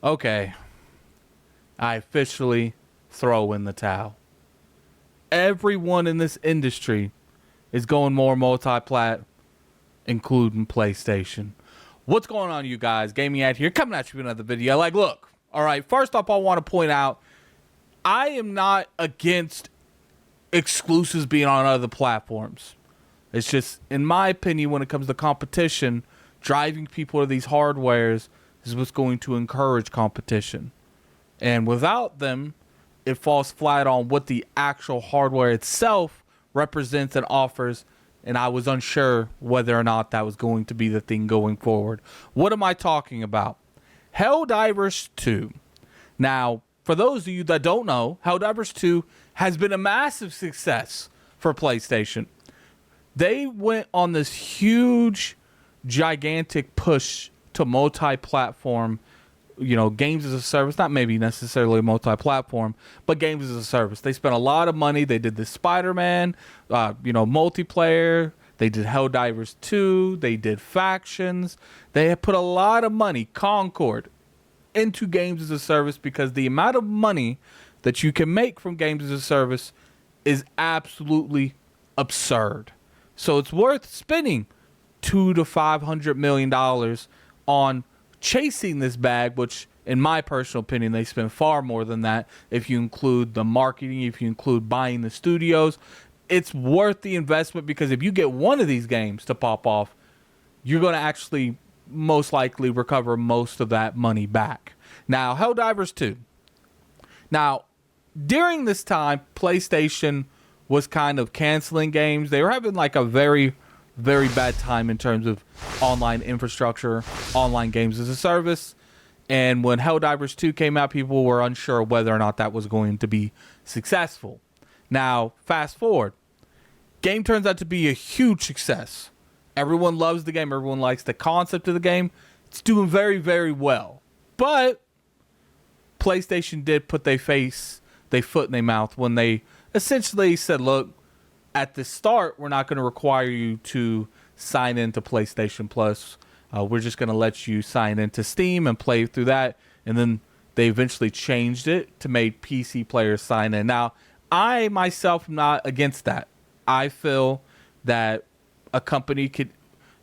Okay, I officially throw in the towel. Everyone in this industry is going more multi-plat, including PlayStation. What's going on, you guys? Gaming Ad here, coming at you with another video. Like, look, all right, first off, I want to point out, I am not against exclusives being on other platforms. It's just, in my opinion, when it comes to competition, driving people to these hardwares is what's going to encourage competition. And without them, it falls flat on what the actual hardware itself represents and offers. And I was unsure whether or not that was going to be the thing going forward. What am I talking about? Helldivers 2. Now, for those of you that don't know, Helldivers 2 has been a massive success for PlayStation. They went on this huge, gigantic push to multi-platform, games as a service. Not maybe necessarily multi-platform, but games as a service. They spent a lot of money. They did the Spider-Man, multiplayer. They did Helldivers 2. They did factions. They had put a lot of money, Concord, into games as a service because the amount of money that you can make from games as a service is absolutely absurd. So it's worth spending $200 to $500 million on chasing this bag, which in my personal opinion, they spend far more than that. If you include the marketing, if you include buying the studios, it's worth the investment because if you get one of these games to pop off, you're going to actually most likely recover most of that money back. Now, Helldivers 2. Now, during this time, PlayStation was kind of canceling games. They were having like a very, very bad time in terms of online infrastructure, online games as a service. And when Helldivers 2 came out, people were unsure whether or not that was going to be successful. Now, fast forward. Game turns out to be a huge success. Everyone loves the game. Everyone likes the concept of the game. It's doing very, very well. But PlayStation did put their foot in their mouth when they essentially said, look, at the start, we're not going to require you to sign into PlayStation Plus. We're just going to let you sign into Steam and play through that. And then they eventually changed it to make PC players sign in. Now, I myself am not against that. I feel that a company could,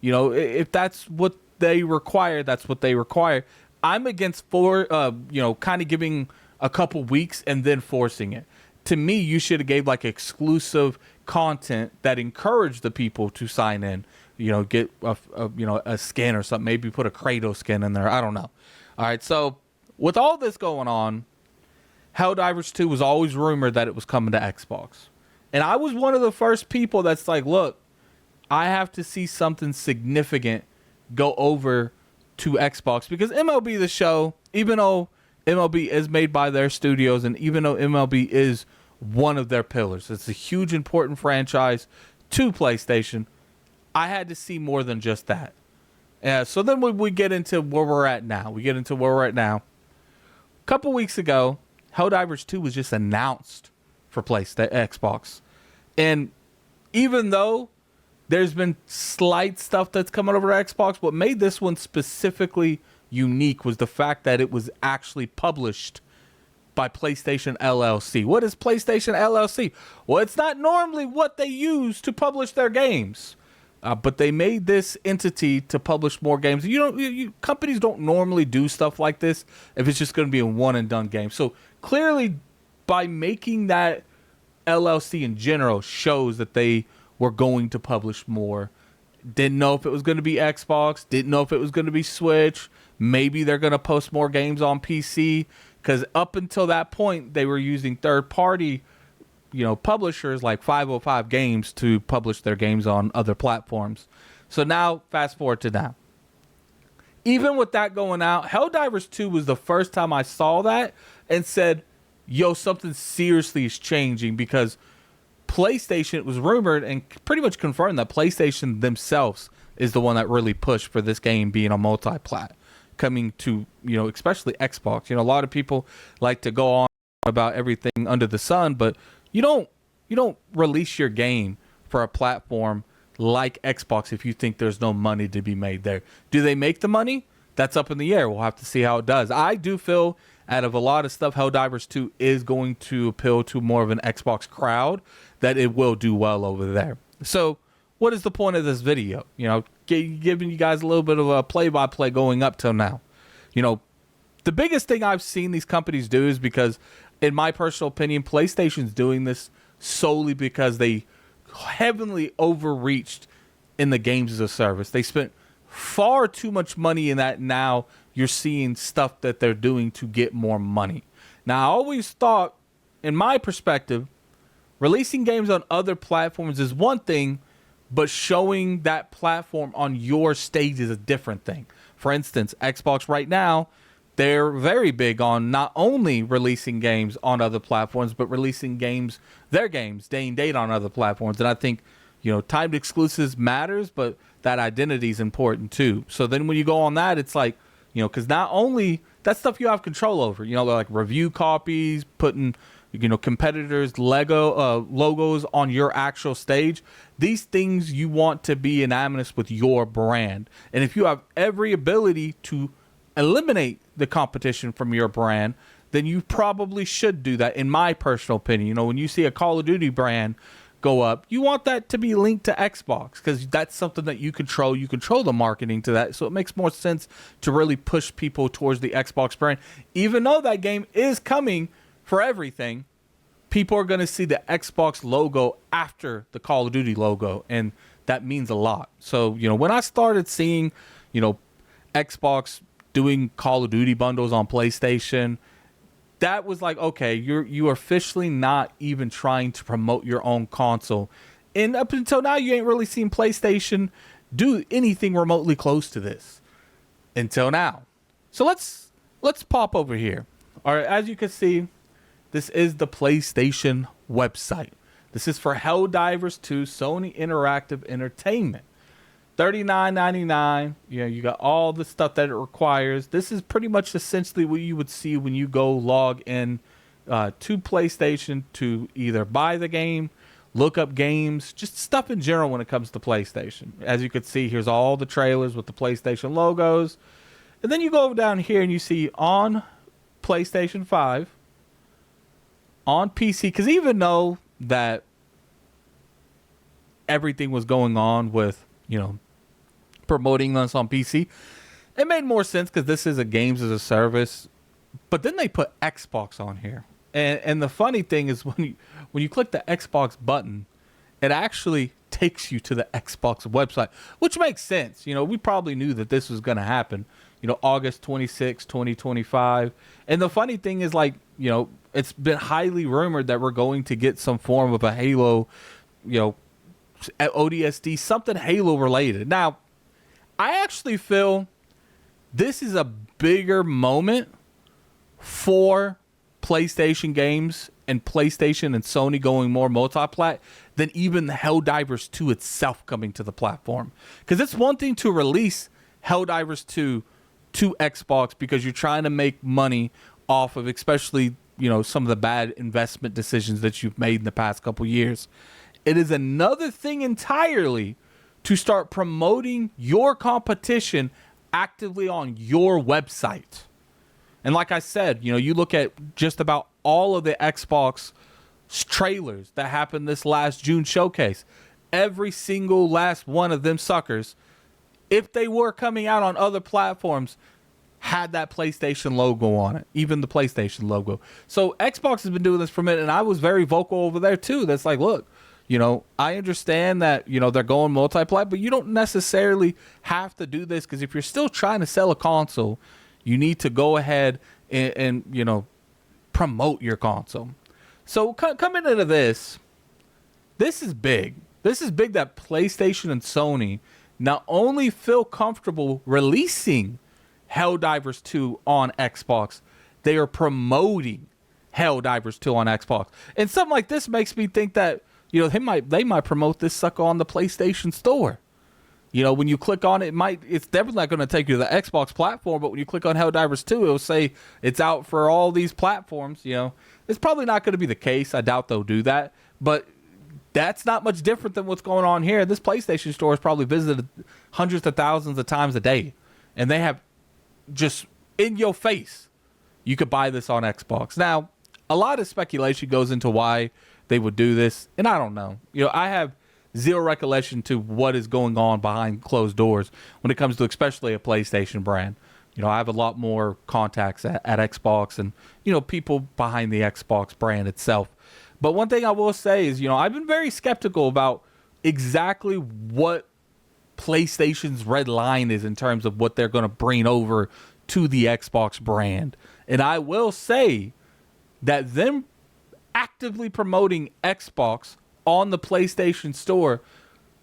if that's what they require, that's what they require. I'm against kind of giving a couple weeks and then forcing it. To me, you should have gave like exclusive content that encouraged the people to sign in. Get a skin or something. Maybe put a Kratos skin in there. I don't know. All right. So with all this going on, Helldivers 2 was always rumored that it was coming to Xbox, and I was one of the first people that's like, look, I have to see something significant go over to Xbox because MLB The Show, even though MLB is made by their studios, and even though MLB is one of their pillars, it's a huge, important franchise to PlayStation, I had to see more than just that. So then we get into where we're at now. A couple weeks ago, Helldivers 2 was just announced for Xbox. And even though there's been slight stuff that's coming over to Xbox, what made this one specifically unique was the fact that it was actually published by PlayStation LLC. What is PlayStation LLC? Well, it's not normally what they use to publish their games, but they made this entity to publish more games. Companies don't normally do stuff like this if it's just going to be a one and done game. So clearly, by making that LLC in general shows that they were going to publish more. Didn't know if it was going to be Xbox. Didn't know if it was going to be Switch. Maybe they're going to post more games on PC. Because up until that point, they were using third-party, publishers like 505 Games to publish their games on other platforms. So now, fast forward to now. Even with that going out, Helldivers 2 was the first time I saw that and said, yo, something seriously is changing, because PlayStation, it was rumored and pretty much confirmed that PlayStation themselves is the one that really pushed for this game being a multi-plat, coming to, especially Xbox. A lot of people like to go on about everything under the sun, but you don't release your game for a platform like Xbox if you think there's no money to be made there. Do they make the money? that's up in the air. We'll have to see how it does. I do feel out of a lot of stuff, Helldivers 2 is going to appeal to more of an Xbox crowd, that it will do well over there. So what is the point of this video? You know, giving you guys a little bit of a play-by-play going up till now. You know, the biggest thing I've seen these companies do is because, in my personal opinion, PlayStation's doing this solely because they heavily overreached in the games as a service. They spent far too much money in that. Now you're seeing stuff that they're doing to get more money. Now, I always thought, in my perspective, releasing games on other platforms is one thing, but showing that platform on your stage is a different thing. For instance, Xbox right now, they're very big on not only releasing games on other platforms, but releasing their games day and date on other platforms. And I think, you know, timed exclusives matters, but that identity is important too. So then when you go on that, it's like, you know, because not only that stuff you have control over, you know, like review copies, putting, you know, competitors' logos on your actual stage. These things you want to be synonymous with your brand. And if you have every ability to eliminate the competition from your brand, then you probably should do that, in my personal opinion. You know, when you see a Call of Duty brand go up, you want that to be linked to Xbox, because that's something that you control. You control the marketing to that. So it makes more sense to really push people towards the Xbox brand. Even though that game is coming for everything, people are going to see the Xbox logo after the Call of Duty logo, and that means a lot. So, you know, when I started seeing, you know, Xbox doing Call of Duty bundles on PlayStation, that was like, okay, you are officially not even trying to promote your own console. And up until now, you ain't really seen PlayStation do anything remotely close to this until now. So let's pop over here. All right, as you can see, this is the PlayStation website. This is for Helldivers 2 Sony Interactive Entertainment. $39.99. You know, you got all the stuff that it requires. This is pretty much essentially what you would see when you go log in to PlayStation to either buy the game, look up games, just stuff in general when it comes to PlayStation. As you can see, here's all the trailers with the PlayStation logos. And then you go down here and you see on PlayStation 5, on PC, because even though that everything was going on with, you know, promoting this on PC, it made more sense because this is a games as a service. But then they put Xbox on here, and the funny thing is when you click the Xbox button, it actually takes you to the Xbox website, which makes sense. You know, we probably knew that this was going to happen. You know, August 26, 2025. And the funny thing is, like, you know, it's been highly rumored that we're going to get some form of a Halo, you know, ODST, something Halo related. Now, I actually feel this is a bigger moment for PlayStation games and PlayStation and Sony going more multi-plat than even the Helldivers 2 itself coming to the platform. Because it's one thing to release Helldivers 2 to Xbox because you're trying to make money off of, especially, you know, some of the bad investment decisions that you've made in the past couple years. It is another thing entirely to start promoting your competition actively on your website. And like I said, you know, you look at just about all of the Xbox trailers that happened this last June showcase. Every single last one of them suckers, if they were coming out on other platforms, had that PlayStation logo on it, even the PlayStation logo. So Xbox has been doing this for a minute, and I was very vocal over there too. That's like, look, you know, I understand that, you know, they're going multi-plat, but you don't necessarily have to do this, because if you're still trying to sell a console, you need to go ahead and you know, promote your console. So coming into this is big. This is big that PlayStation and Sony not only feel comfortable releasing Helldivers 2 on Xbox, they are promoting Helldivers 2 on Xbox. And something like this makes me think that, you know, they might promote this sucker on the PlayStation Store. You know, when you click on it, it's definitely not going to take you to the Xbox platform, but when you click on Helldivers 2, it'll say it's out for all these platforms. You know, it's probably not going to be the case. I doubt they'll do that, but that's not much different than what's going on here. This PlayStation Store is probably visited hundreds of thousands of times a day, and they have just in your face, you could buy this on Xbox. Now, a lot of speculation goes into why they would do this, and I don't know. I have zero recollection to what is going on behind closed doors when it comes to especially a PlayStation brand. I have a lot more contacts at Xbox and, people behind the Xbox brand itself. But one thing I will say is, I've been very skeptical about exactly what PlayStation's red line is in terms of what they're going to bring over to the Xbox brand. And I will say that them actively promoting Xbox on the PlayStation Store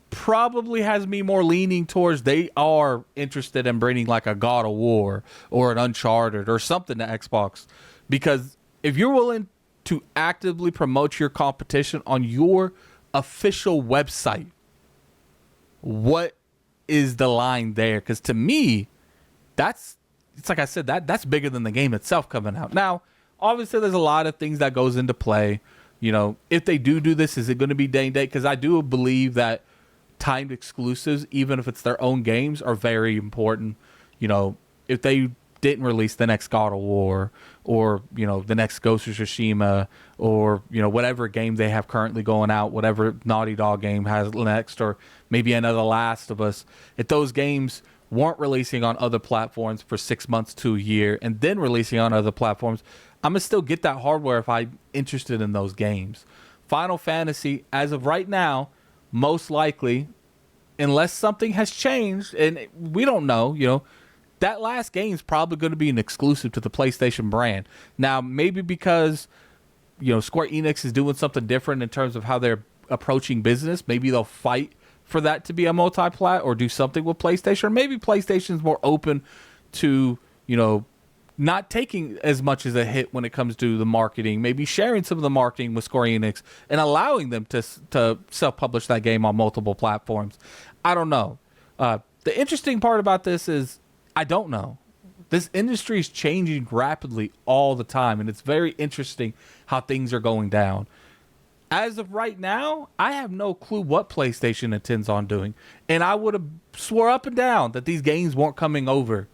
probably has me more leaning towards they are interested in bringing like a God of War or an Uncharted or something to Xbox. Because if you're willing to actively promote your competition on your official website, what is the line there? Because to me, it's like I said, that's bigger than the game itself coming out. Now, obviously, there's a lot of things that goes into play. If they do this, is it going to be day and date? Because I do believe that timed exclusives, even if it's their own games, are very important. If they didn't release the next God of War or, the next Ghost of Tsushima or, whatever game they have currently going out, whatever Naughty Dog game has next, or maybe another Last of Us, if those games weren't releasing on other platforms for 6 months to a year and then releasing on other platforms, I'm going to still get that hardware if I'm interested in those games. Final Fantasy, as of right now, most likely, unless something has changed, and we don't know, that last game is probably going to be an exclusive to the PlayStation brand. Now, maybe because, Square Enix is doing something different in terms of how they're approaching business, maybe they'll fight for that to be a multi-plat or do something with PlayStation. Or maybe PlayStation's more open to, not taking as much as a hit when it comes to the marketing, maybe sharing some of the marketing with Square Enix and allowing them to self-publish that game on multiple platforms. I don't know. The interesting part about this is I don't know. This industry is changing rapidly all the time, and it's very interesting how things are going down. As of right now, I have no clue what PlayStation intends on doing, and I would have swore up and down that these games weren't coming over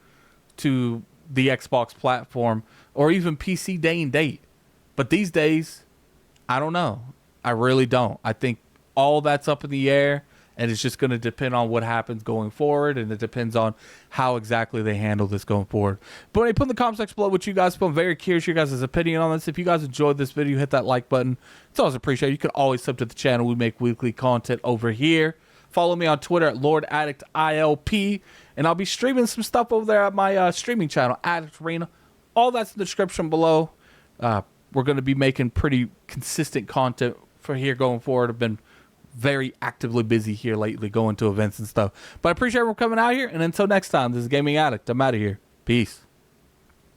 to the Xbox platform or even PC day and date. But these days, I don't know. I really don't. I think all that's up in the air, and it's just going to depend on what happens going forward, and it depends on how exactly they handle this going forward. But when I put in the comment section below what you guys put, I'm very curious your guys' opinion on this. If you guys enjoyed this video, hit that like button. It's always appreciated. You can always sub to the channel. We make weekly content over here. Follow me on Twitter at LordAddictILP, and I'll be streaming some stuff over there at my streaming channel, Addict Arena. All that's in the description below. We're going to be making pretty consistent content for here going forward. I've been very actively busy here lately, going to events and stuff. But I appreciate everyone coming out here, and until next time, this is Gaming Addict. I'm out of here. Peace.